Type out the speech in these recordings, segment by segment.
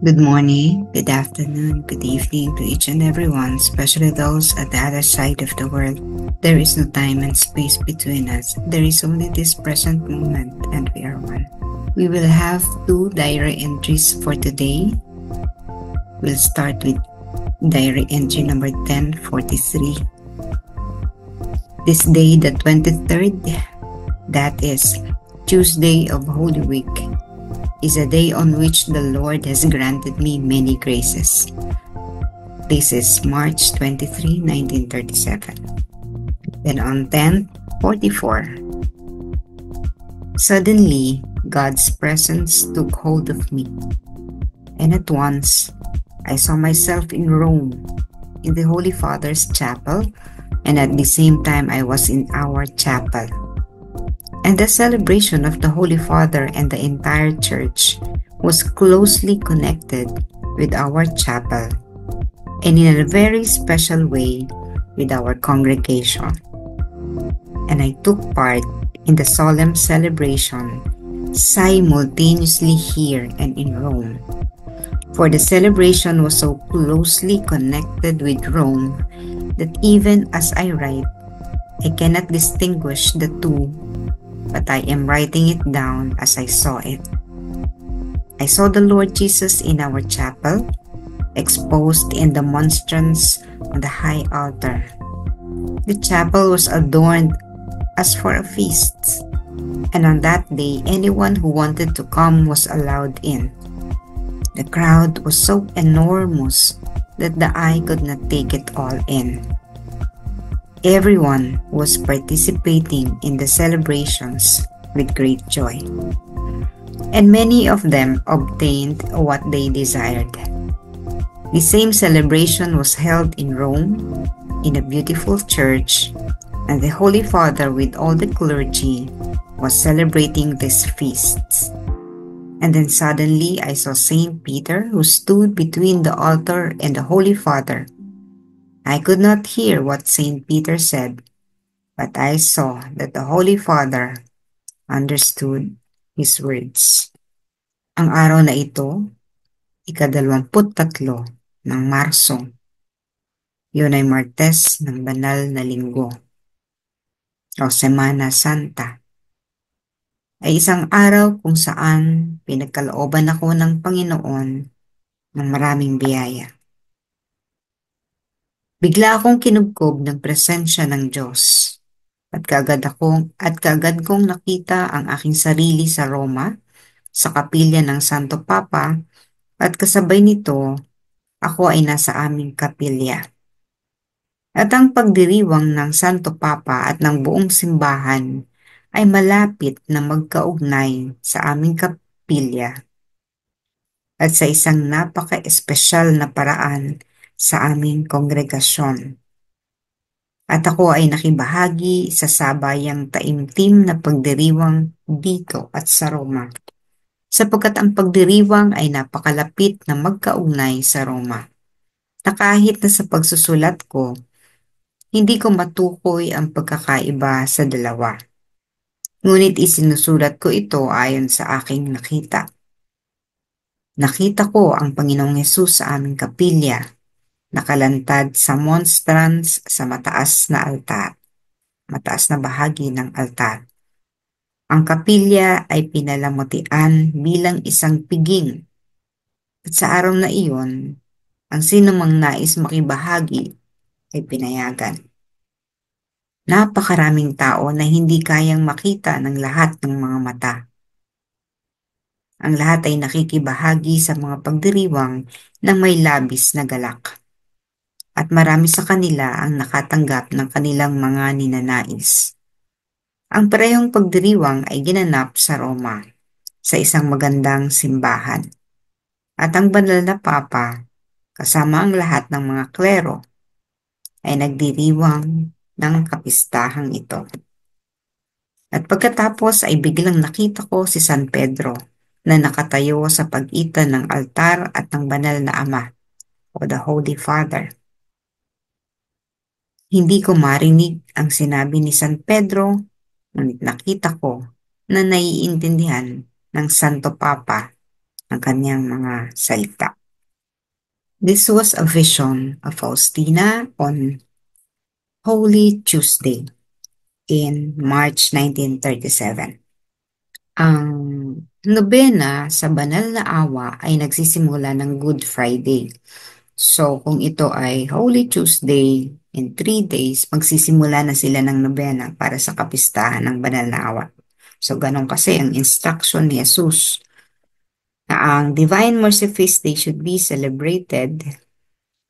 Good morning, good afternoon, good evening to each and everyone, especially those at the other side of the world. There is no time and space between us. There is only this present moment, and we are one. We will have two diary entries for today. We'll start with diary entry number 1043. This day, the 23rd, that is Tuesday of Holy Week, is a day on which the Lord has granted me many graces. This is March 23, 1937. Then on 10:44, suddenly God's presence took hold of me, and at once I saw myself in Rome, in the Holy Father's chapel, and at the same time I was in our chapel. And the celebration of the Holy Father and the entire church was closely connected with our chapel, and in a very special way with our congregation. And I took part in the solemn celebration simultaneously here and in Rome. For the celebration was so closely connected with Rome that even as I write, I cannot distinguish the two, but I am writing it down as I saw it. I saw the Lord Jesus in our chapel, exposed in the monstrance on the high altar. The chapel was adorned as for a feast, and on that day anyone who wanted to come was allowed in. The crowd was so enormous that the eye could not take it all in. Everyone was participating in the celebrations with great joy, and many of them obtained what they desired. The same celebration was held in Rome, in a beautiful church, and the Holy Father with all the clergy was celebrating these feasts. And then suddenly I saw Saint Peter, who stood between the altar and the Holy Father. I could not hear what Saint Peter said, but I saw that the Holy Father understood his words. Ang araw na ito, ika-23 ng Marso. Yun ay Martes ng Banal na Linggo o Semana Santa. Ay isang araw kung saan pinagkalooban ako ng Panginoon ng maraming biyaya. Bigla akong kinubkob ng presensya ng Diyos. At kaagad kong nakita ang aking sarili sa Roma, sa kapilya ng Santo Papa, at kasabay nito, ako ay nasa aming kapilya. At ang pagdiriwang ng Santo Papa at ng buong simbahan ay malapit na magkaugnay sa aming kapilya at sa isang napaka-espesyal na paraan sa aming kongregasyon. At ako ay nakibahagi sa sabayang taimtim na pagdiriwang dito at sa Roma, sapagkat ang pagdiriwang ay napakalapit na magkaugnay sa Roma, na kahit na sa pagsusulat ko, hindi ko matukoy ang pagkakaiba sa dalawa. Ngunit isinusulat ko ito ayon sa aking nakita. Nakita ko ang Panginoong Hesus sa aming kapilya, nakalantad sa monstrance sa mataas na bahagi ng altar. Ang kapilya ay pinalamutian bilang isang piging, at sa araw na iyon, ang sinumang nais makibahagi ay pinayagan. Napakaraming tao na hindi kayang makita ng lahat ng mga mata. Ang lahat ay nakikibahagi sa mga pagdiriwang ng may labis na galak. At marami sa kanila ang nakatanggap ng kanilang mga ninanais. Ang parehong pagdiriwang ay ginanap sa Roma, sa isang magandang simbahan. At ang banal na papa, kasama ang lahat ng mga klero, ay nagdiriwang ng kapistahang ito. At pagkatapos ay biglang nakita ko si San Pedro na nakatayo sa pagitan ng altar at ng banal na Ama o the Holy Father. Hindi ko marinig ang sinabi ni San Pedro, ngunit nakita ko na naiintindihan ng Santo Papa ng kanyang mga salita. This was a vision of Faustina on Holy Tuesday in March 1937. Ang nobena sa banal na awa ay nagsisimula ng Good Friday. So, kung ito ay Holy Tuesday, in 3 days, magsisimula na sila ng nobena para sa kapistahan ng banal na awa. So, ganun kasi ang instruction ni Jesus na ang Divine Mercy Feast Day should be celebrated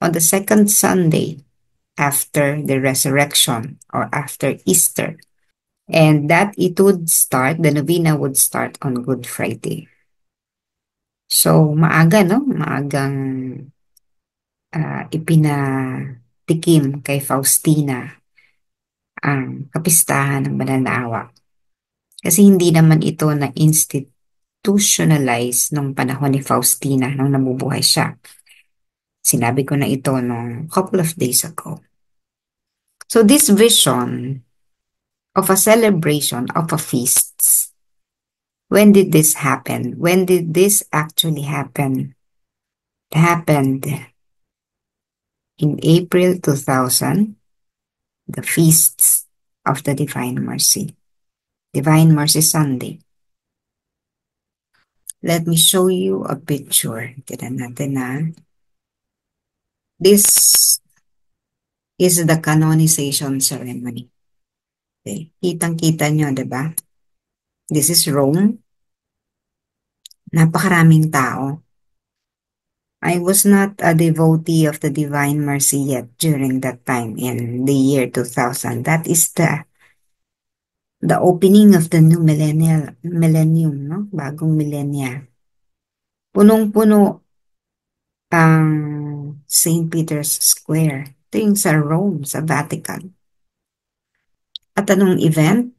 on the second Sunday after the resurrection or after Easter. And that it would start, the novena would start on Good Friday. So, maaga, no? Maagang ipinatikim kay Faustina ang kapistahan ng banal na awa. Kasi hindi naman ito na-institutionalize nung panahon ni Faustina nung nabubuhay siya. Sinabi ko na ito nung couple of days ago. So this vision of a celebration of a feast, when did this happen? When did this actually happen? It happened in April 2000, the feasts of the Divine Mercy. Divine Mercy Sunday. Let me show you a picture. Tignan natin na. This is the canonization ceremony. Okay. Kitang-kita nyo, diba? This is Rome. Napakaraming tao. I was not a devotee of the Divine Mercy yet during that time in the year 2000. That is the opening of the new millennium, no? Bagong millennia. Punong-puno ang St. Peter's Square. Ito yung sa Rome, sa Vatican. At anong event?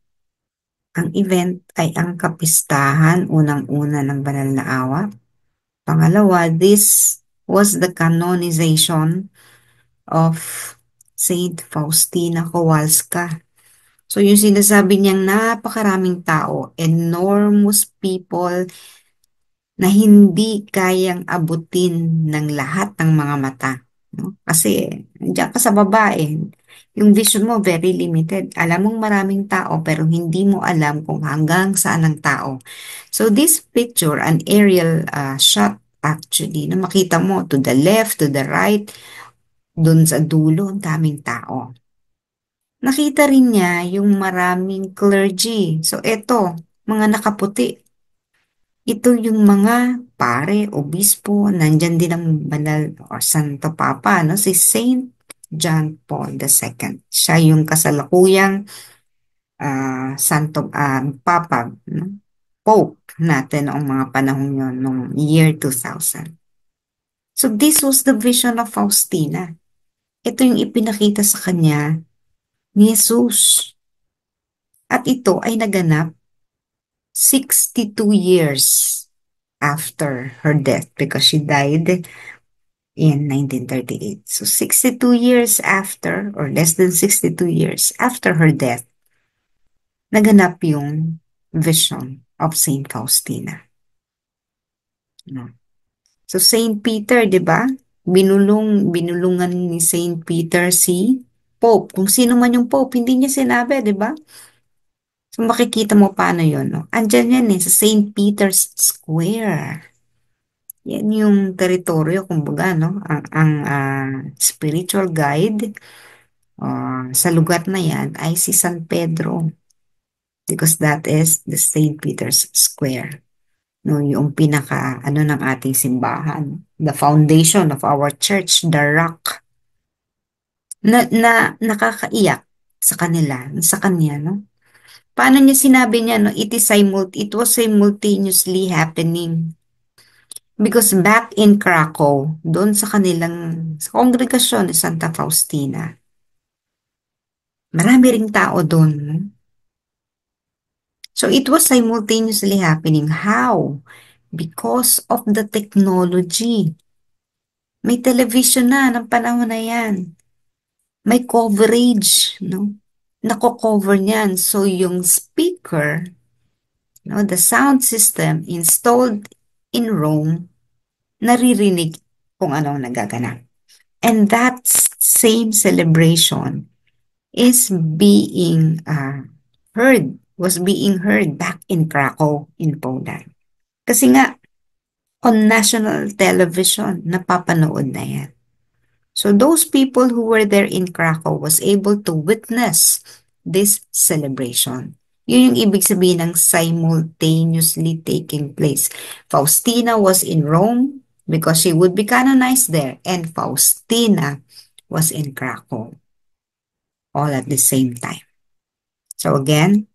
Ang event ay ang kapistahan, unang-una ng banal na awa. Pangalawa, this was the canonization of Saint Faustina Kowalska. So yung sinasabi niyang napakaraming tao, enormous people na hindi kayang abutin ng lahat ng mga mata. No? Kasi diyan ka sa babae, yung vision mo very limited. Alam mong maraming tao pero hindi mo alam kung hanggang saan ang tao. So this picture, an aerial shot actually, na makita mo to the left, to the right, dun sa dulo, ang daming tao. Nakita rin niya yung maraming clergy. So eto, mga nakaputi. Ito yung mga pare, obispo, nandyan din ang banal or Santo Papa, no? Si Saint John Paul II. Siya yung kasalukuyang Santo Papa, no? Pope natin noong mga panahon yon, noong year 2000. So this was the vision of Faustina. Ito yung ipinakita sa kanya ni Jesus. At ito ay naganap 62 years after her death because she died in 1938. So 62 years after, or less than 62 years after her death, naganap yung vision of Saint Faustina. No. So Saint Peter, di ba? Binulungan ni Saint Peter si Pope. Kung sino man yung Pope, hindi niya sinabi, di ba? So makikita mo paano yun, no? Andyan yan sa St. Peter's Square. Yan yung teritoryo, kumbaga, no? Ang spiritual guide sa lugar na yan ay si San Pedro. Because that is the St. Peter's Square. No, yung pinaka, ng ating simbahan. The foundation of our church, the rock. Nakakaiyak sa kanya, no? Paano niya sinabi niya, no? It was simultaneously happening. Because back in Krakow, doon sa kongregasyon ni Santa Faustina, marami ring tao doon. No? So it was simultaneously happening. How? Because of the technology. May television na ng panahon na yan. May coverage, no? Nako-cover niyan. So yung speaker, no, the sound system installed in Rome naririnig kung ano ang nagaganap. And that same celebration is being was being heard back in Krakow in Poland. Kasi nga, on national television, napapanood na yan. So those people who were there in Krakow was able to witness this celebration. Yun yung ibig sabihin ng simultaneously taking place. Faustina was in Rome because she would be canonized there, and Faustina was in Krakow all at the same time. So again,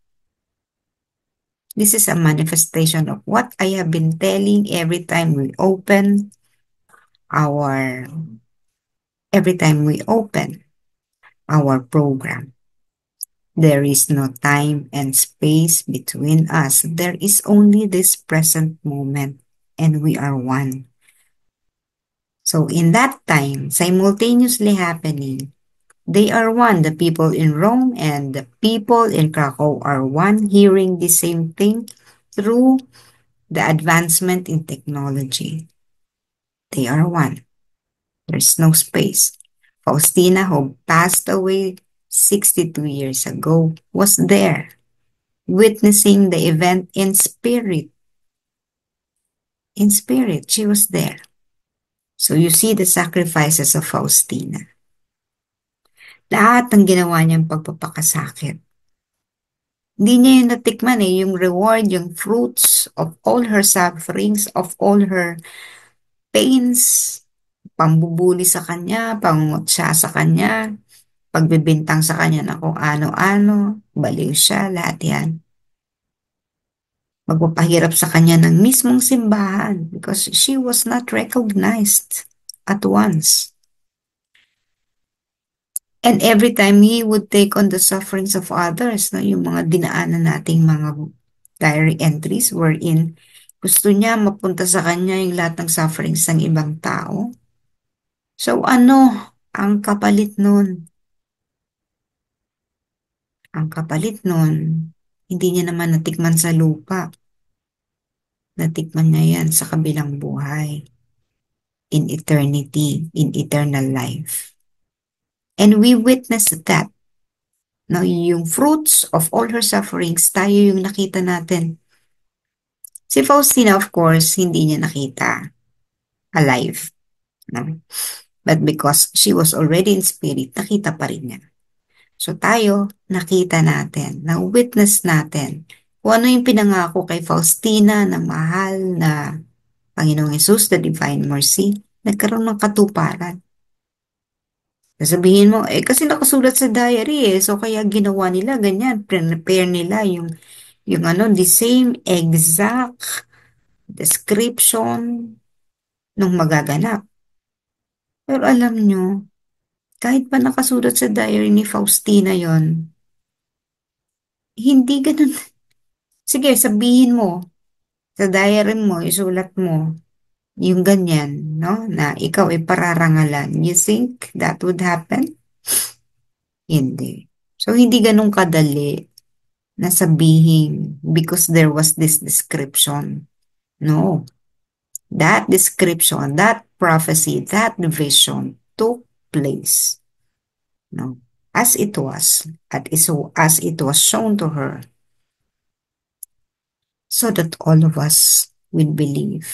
this is a manifestation of what I have been telling our every time we open our program. There is no time and space between us. There is only this present moment, and we are one. So in that time, simultaneously happening, they are one. The people in Rome and the people in Krakow are one, hearing the same thing through the advancement in technology. They are one. There's no space. Faustina, who passed away 62 years ago, was there, witnessing the event in spirit. In spirit, she was there. So you see the sacrifices of Faustina. Lahat ng ginawa niyang pagpapakasakit. Hindi niya yung natikman yung reward, yung fruits of all her sufferings, of all her pains, pambubuli sa kanya, pangungutya sa kanya, pagbibintang sa kanya na kung ano-ano, baliw siya, lahat yan. Magpapahirap sa kanya ng mismong simbahan because she was not recognized at once. And every time he would take on the sufferings of others, no, yung mga dinaanan nating mga diary entries wherein gusto niya mapunta sa kanya yung lahat ng sufferings ng ibang tao. So ano ang kapalit nun? Ang kapalit nun, hindi niya naman natikman sa lupa. Natikman niya yan sa kabilang buhay. In eternity, in eternal life. And we witness that. No, yung fruits of all her sufferings, tayo yung nakita natin. Si Faustina, of course, hindi niya nakita alive. No? But because she was already in spirit, nakita pa rin niya. So tayo, nakita natin, na-witness natin kung ano yung pinangako kay Faustina na mahal na Panginoong Jesus, the Divine Mercy, nagkaroon ng katuparan. Sasabihin mo, kasi nakasulat sa diary so kaya ginawa nila ganyan, prepare nila yung the same exact description nung magaganap. Pero alam nyo, kahit pa nakasulat sa diary ni Faustina yon, hindi ganun. Sige, sabihin mo, sa diary mo, isulat mo, yung ganyan, no? Na ikaw ay pararangalan. You think that would happen? Hindi. So, hindi ganun kadali na sabihin because there was this description. No. That description, that prophecy, that vision took place. No. As it was, as it was shown to her, so that all of us will believe.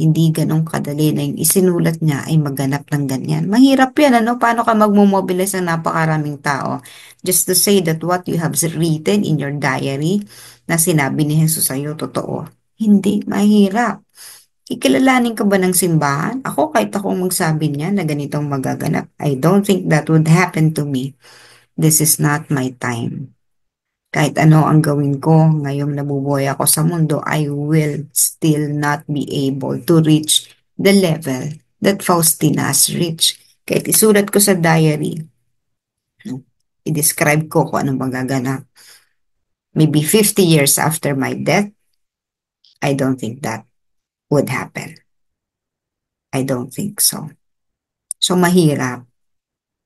Hindi ganun kadali na yung isinulat niya ay maganap ng ganyan. Mahirap yan, ano? Paano ka magmomobilize ng napakaraming tao just to say that what you have written in your diary na sinabi ni Jesus sa'yo, totoo? Hindi, mahirap. Ikilalanin ka ba ng simbahan? Ako, kahit akong magsabi niya na ganitong magaganap, I don't think that would happen to me. This is not my time. Kahit ano ang gawin ko ngayong nabubuhay ako sa mundo, I will still not be able to reach the level that Faustina has reached. Kahit isulat ko sa diary, i-describe ko kung anong magaganap. Maybe 50 years after my death, I don't think that would happen. I don't think so. So mahirap.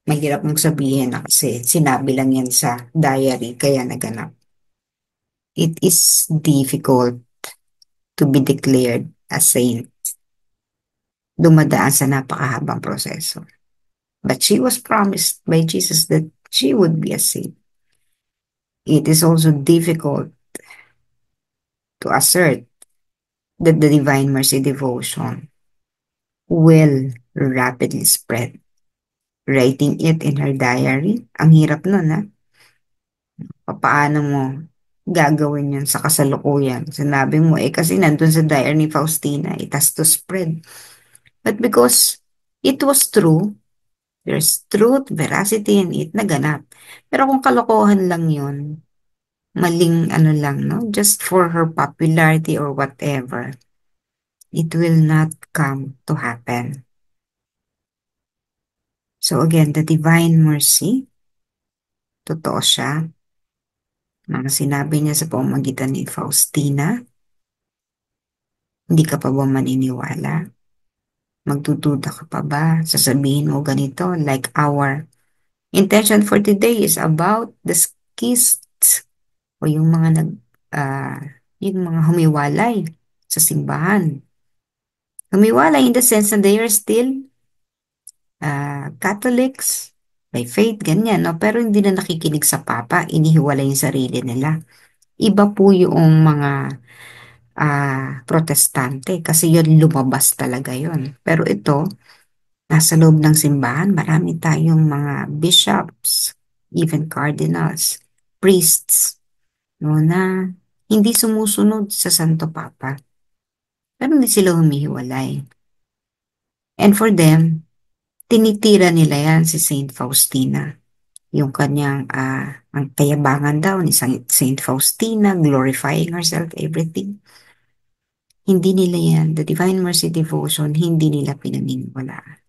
Mahirap mong sabihin na kasi sinabi lang yan sa diary kaya naganap. It is difficult to be declared a saint. Dumadaan sa napakahabang proseso. But she was promised by Jesus that she would be a saint. It is also difficult to assert that the Divine Mercy devotion will rapidly spread. Writing it in her diary, ang hirap nun ha. Paano mo gagawin yun sa kasalukuyan? Sinabi mo, kasi nandun sa diary ni Faustina, it has to spread. But because it was true, there's truth, veracity in it, naganap. Pero kung kalokohan lang yun, maling ano lang, no? Just for her popularity or whatever, it will not come to happen. So again, the divine mercy, totoo siya. Mga sinabi niya sa pamamagitan ni Faustina, hindi ka pa ba maniniwala? Magdududa ka pa ba? Sasabihin mo ganito, like our intention for today is about the schists o yung mga ah, yung mga humiwalay sa simbahan. Humiwalay in the sense na they are still Catholics by faith, ganyan, no? Pero hindi na nakikinig sa Papa, inihiwalay yung sarili nila. Iba po yung mga protestante kasi yun lumabas talaga yun. Pero ito, nasa loob ng simbahan, marami tayong mga bishops, even cardinals, priests, no, na hindi sumusunod sa Santo Papa. Pero hindi sila humihiwalay. And for them, tinitira nila yan si Saint Faustina. Yung kanyang, ang kayabangan daw ni Saint Faustina, glorifying herself, everything. Hindi nila yan, the Divine Mercy Devotion, hindi nila pinaniniwalaan.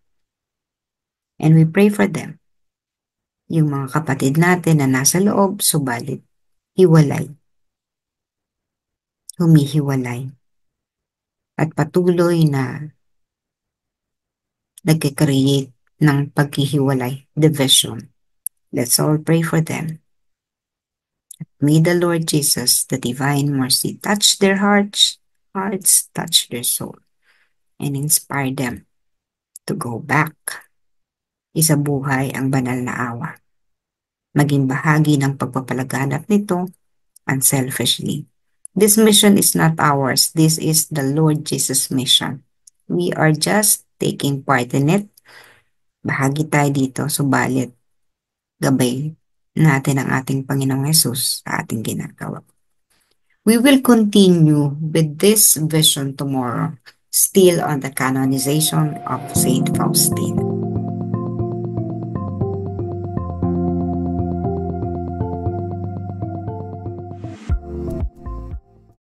And we pray for them. Yung mga kapatid natin na nasa loob, subalit, hiwalay, humihiwalay, at patuloy na nagkikreate ng paghihiwalay, division. Let's all pray for them. May the Lord Jesus, the Divine Mercy, touch their hearts, touch their soul, and inspire them to go back. Isabuhay ang banal na awa. Maging bahagi ng pagpapalaganap nito unselfishly. This mission is not ours. This is the Lord Jesus' mission. We are just taking part in it. Bahagi tayo dito, subalit gabay natin ang ating Panginoong Hesus sa ating ginagawa. We will continue with this vision tomorrow, still on the canonization of Saint Faustina.